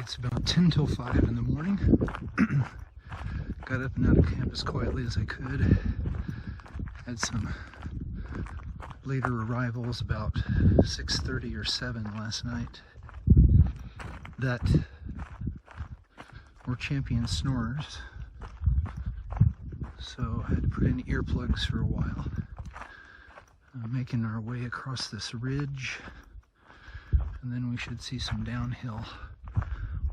It's about 10 till 5 in the morning. Got up and out of camp as quietly as I could. Had some later arrivals about 6:30 or 7 last night that were champion snorers. So I had to put in earplugs for a while. Making our way across this ridge, and then we should see some downhill.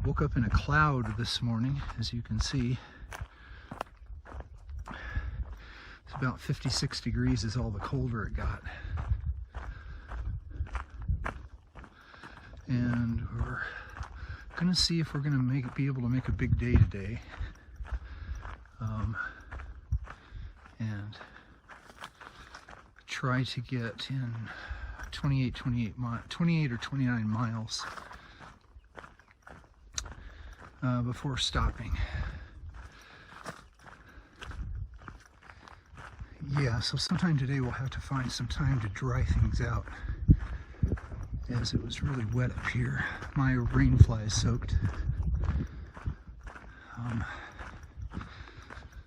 Woke up in a cloud this morning, as you can see. It's about 56 degrees is all the colder it got. And we're gonna see if we're gonna be able to make a big day today. And try to get in 28 or 29 miles before stopping. Yeah, so sometime today we'll have to find some time to dry things out, as it was really wet up here. My rain fly is soaked.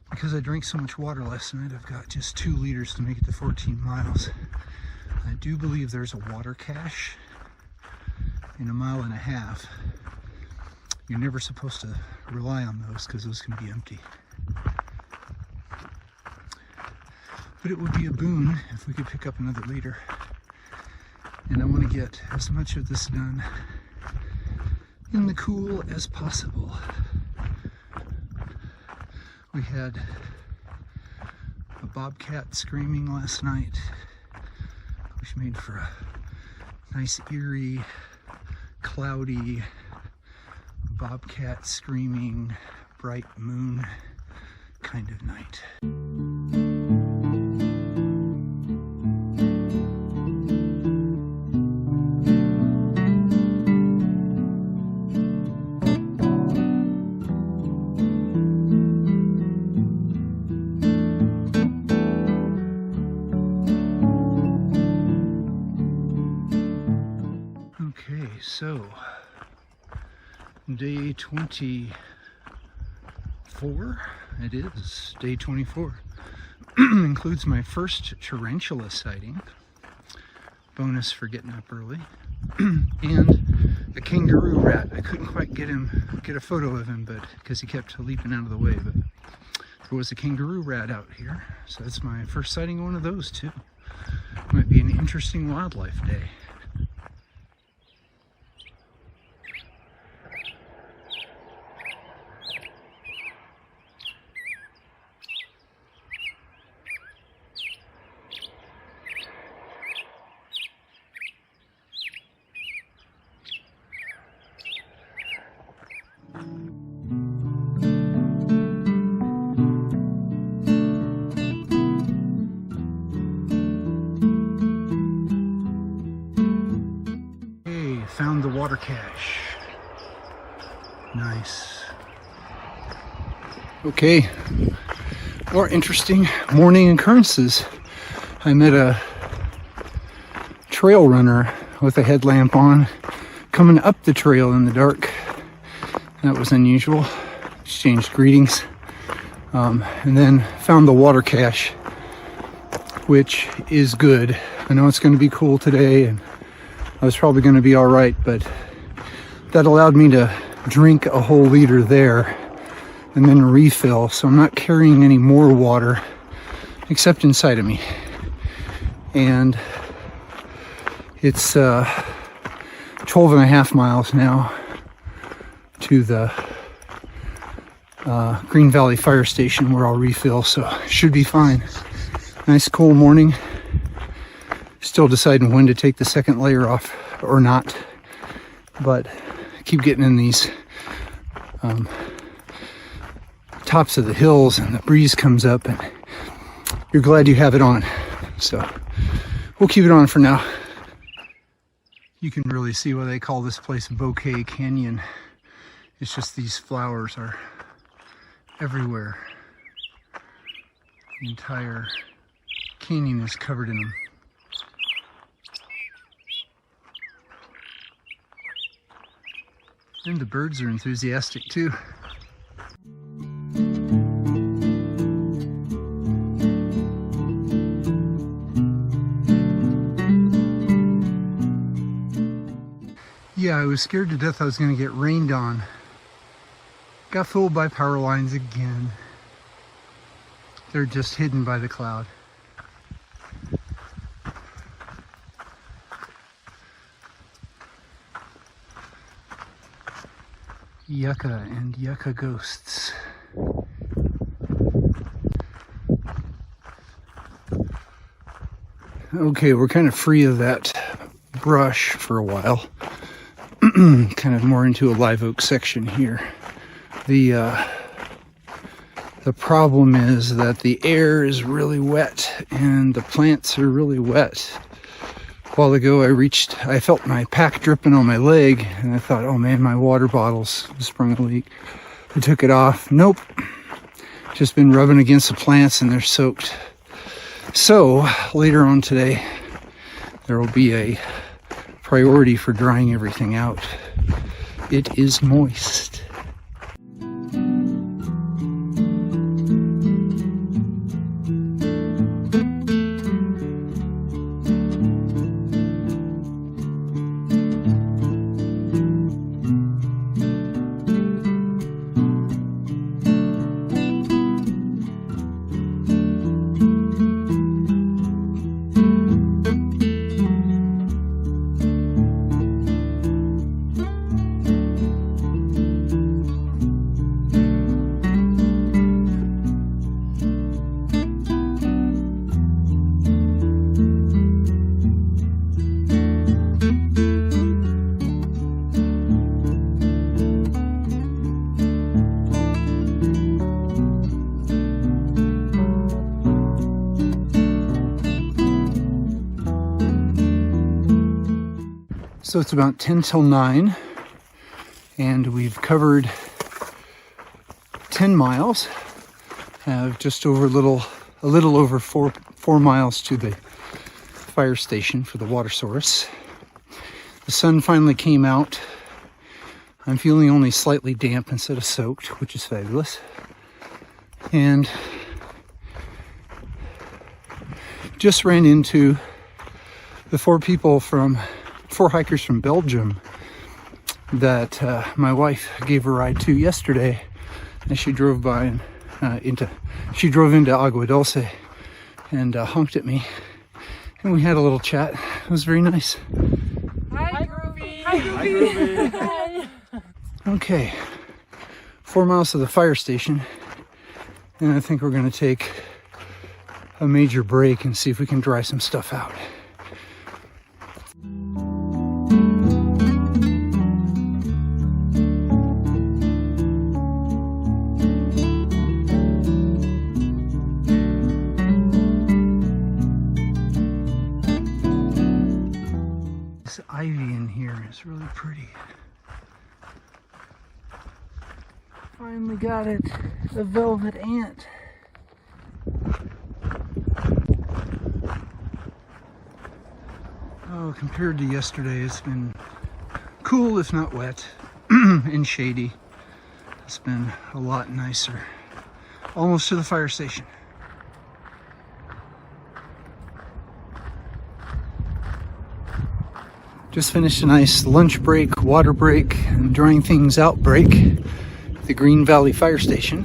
Because I drank so much water last night, I've got just 2 liters to make it to 14 miles. I do believe there's a water cache in 1.5 miles. You're never supposed to rely on those because those can be empty. But it would be a boon if we could pick up another liter. And I want to get as much of this done in the cool as possible. We had a bobcat screaming last night, which made for a nice, eerie, cloudy, bobcat screaming, bright moon kind of night. So, day 24, it is, day 24, includes my first tarantula sighting, bonus for getting up early, and a kangaroo rat. I couldn't quite get a photo of him, but because he kept leaping out of the way, but there was a kangaroo rat out here, so that's my first sighting of one of those too. Might be an interesting wildlife day. Found the water cache. Nice. Okay, more interesting morning occurrences. I met a trail runner with a headlamp on coming up the trail in the dark. That was unusual. Exchanged greetings. And then found the water cache, which is good. I know it's going to be cool today, and I was probably going to be all right, but that allowed me to drink a whole liter there and then refill. So I'm not carrying any more water except inside of me. And it's 12.5 miles now to the Green Valley Fire Station where I'll refill, so it should be fine. Nice cool morning. Still deciding when to take the second layer off or not, but I keep getting in these tops of the hills and the breeze comes up and you're glad you have it on. So we'll keep it on for now. You can really see why they call this place Bouquet Canyon. It's just these flowers are everywhere. The entire canyon is covered in them. And the birds are enthusiastic too. Yeah, I was scared to death I was going to get rained on. Got fooled by power lines again. They're just hidden by the cloud. Yucca and yucca ghosts. Okay, we're kind of free of that brush for a while. Kind of more into a live oak section here. The problem is that the air is really wet and the plants are really wet. A while ago I felt my pack dripping on my leg and I thought, oh man, my water bottle's sprung a leak. I took it off. Nope. Just been rubbing against the plants and they're soaked. So later on today, there will be a priority for drying everything out. It is moist. So it's about 10 till 9 and we've covered 10 miles, just over a little over four miles to the fire station for the water source. The sun finally came out. I'm feeling only slightly damp instead of soaked, which is fabulous. And just ran into the four hikers from Belgium that my wife gave a ride to yesterday, and she drove into Agua Dulce and honked at me, and we had a little chat. It was very nice. Hi, Groovy. Hi, Groovy. Hi. Okay, 4 miles to the fire station, and I think we're going to take a major break and see if we can dry some stuff out. This ivy in here is really pretty. Finally got it, the velvet ant. Oh, compared to yesterday, it's been cool if not wet and shady. It's been a lot nicer. Almost to the fire station. Just finished a nice lunch break, water break, and drying things out break at the Green Valley Fire Station.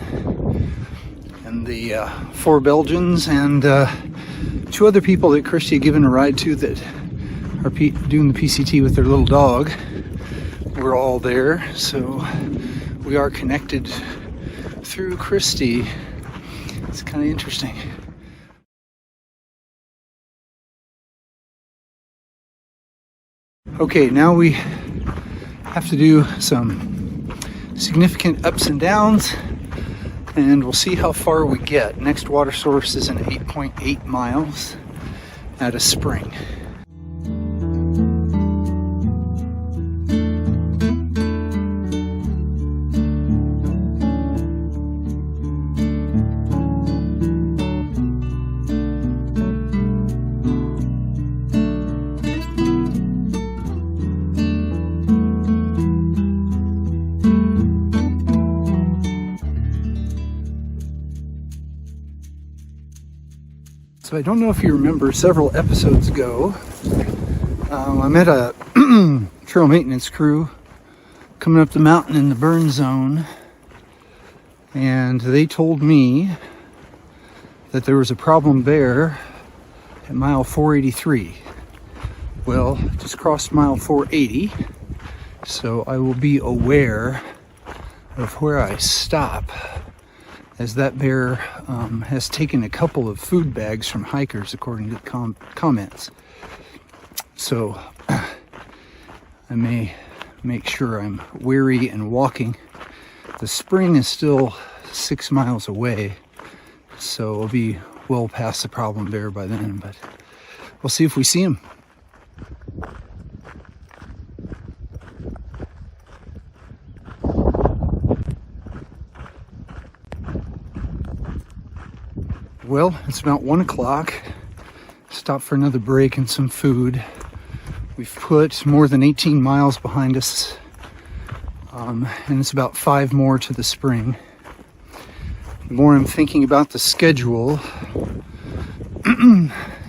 And the 4 Belgians and 2 other people that Christy had given a ride to that are doing the PCT with their little dog. We're all there, so we are connected through Christy. It's kind of interesting. Okay, now we have to do some significant ups and downs, and we'll see how far we get. Next water source is an 8.8 miles at a spring. So I don't know if you remember several episodes ago, I met a trail maintenance crew coming up the mountain in the burn zone, and they told me that there was a problem bear at mile 483. Well, just crossed mile 480, so I will be aware of where I stop, as that bear has taken a couple of food bags from hikers, according to the comments. So I may make sure I'm wary and walking. The spring is still 6 miles away, so I'll be well past the problem bear by then, but we'll see if we see him. Well, it's about 1 o'clock. Stop for another break and some food. We've put more than 18 miles behind us, and it's about 5 more to the spring. The more I'm thinking about the schedule,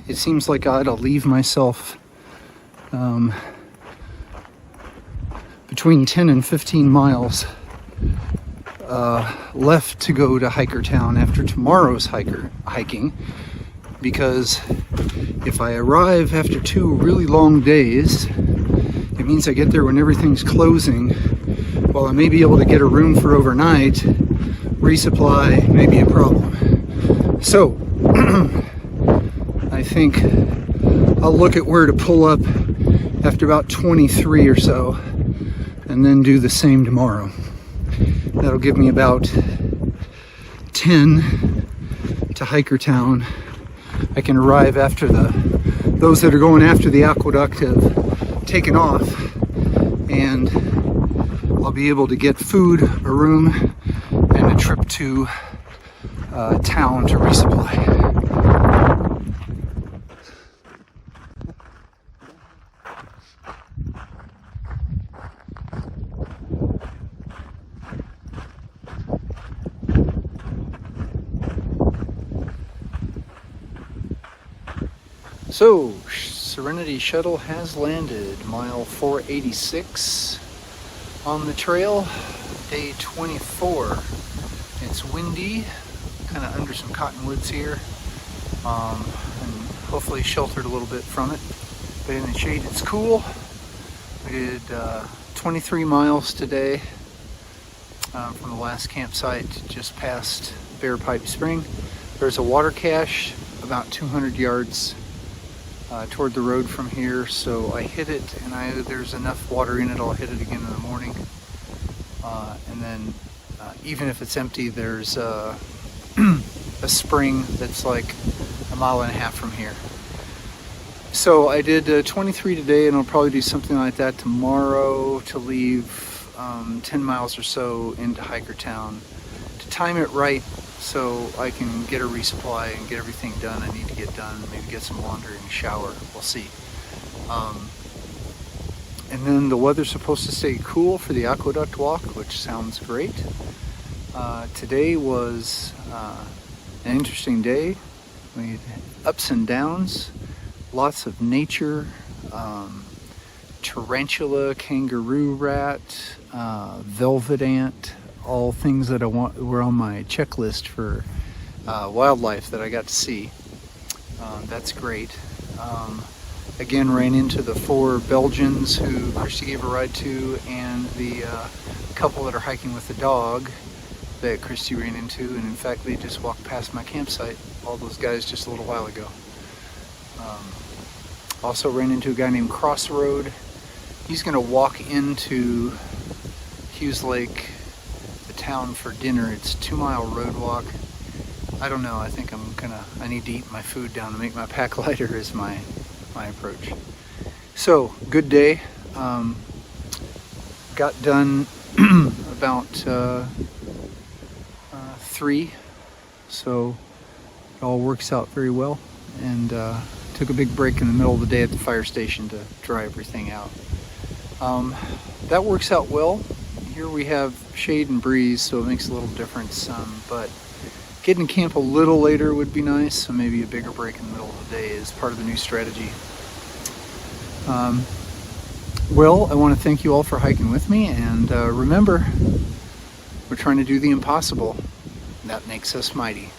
it seems like I ought to leave myself between 10 and 15 miles left to go to Hiker Town after tomorrow's hiking, because if I arrive after 2 really long days, it means I get there when everything's closing. While I may be able to get a room for overnight, resupply may be a problem. So I think I'll look at where to pull up after about 23 or so, and then do the same tomorrow. That'll give me about 10 to Hiker Town. I can arrive after those that are going after the aqueduct have taken off, and I'll be able to get food, a room, and a trip to town to resupply. So, Serenity Shuttle has landed, mile 486 on the trail, day 24. It's windy, kind of under some cottonwoods here, and hopefully sheltered a little bit from it, but in the shade it's cool. We did 23 miles today from the last campsite just past Bear Pipe Spring. There's a water cache about 200 yards toward the road from here, so I hit it, and there's enough water in it, I'll hit it again in the morning. And then even if it's empty, there's a spring that's like 1.5 miles from here. So I did 23 today, and I'll probably do something like that tomorrow to leave 10 miles or so into Hiker Town, to time it right so I can get a resupply and get everything done I need to get done, maybe get some laundry and shower, we'll see. And then the weather's supposed to stay cool for the aqueduct walk, which sounds great. Today was an interesting day. We had ups and downs, lots of nature, tarantula, kangaroo rat, velvet ant, all things that were on my checklist for wildlife that I got to see. That's great. Again, ran into the 4 Belgians who Christy gave a ride to, and the couple that are hiking with the dog that Christy ran into, and in fact they just walked past my campsite, all those guys, just a little while ago. Also ran into a guy named Crossroad. He's going to walk into Hughes Lake, the town, for dinner. It's a 2-mile road walk. I don't know, I think I need to eat my food down to make my pack lighter is my approach. So, good day. Got done about 3, so it all works out very well, and took a big break in the middle of the day at the fire station to dry everything out. That works out well. Here we have shade and breeze, so it makes a little difference, but Getting to camp a little later would be nice, so maybe a bigger break in the middle of the day is part of the new strategy. Well, I want to thank you all for hiking with me, and remember, we're trying to do the impossible. That makes us mighty.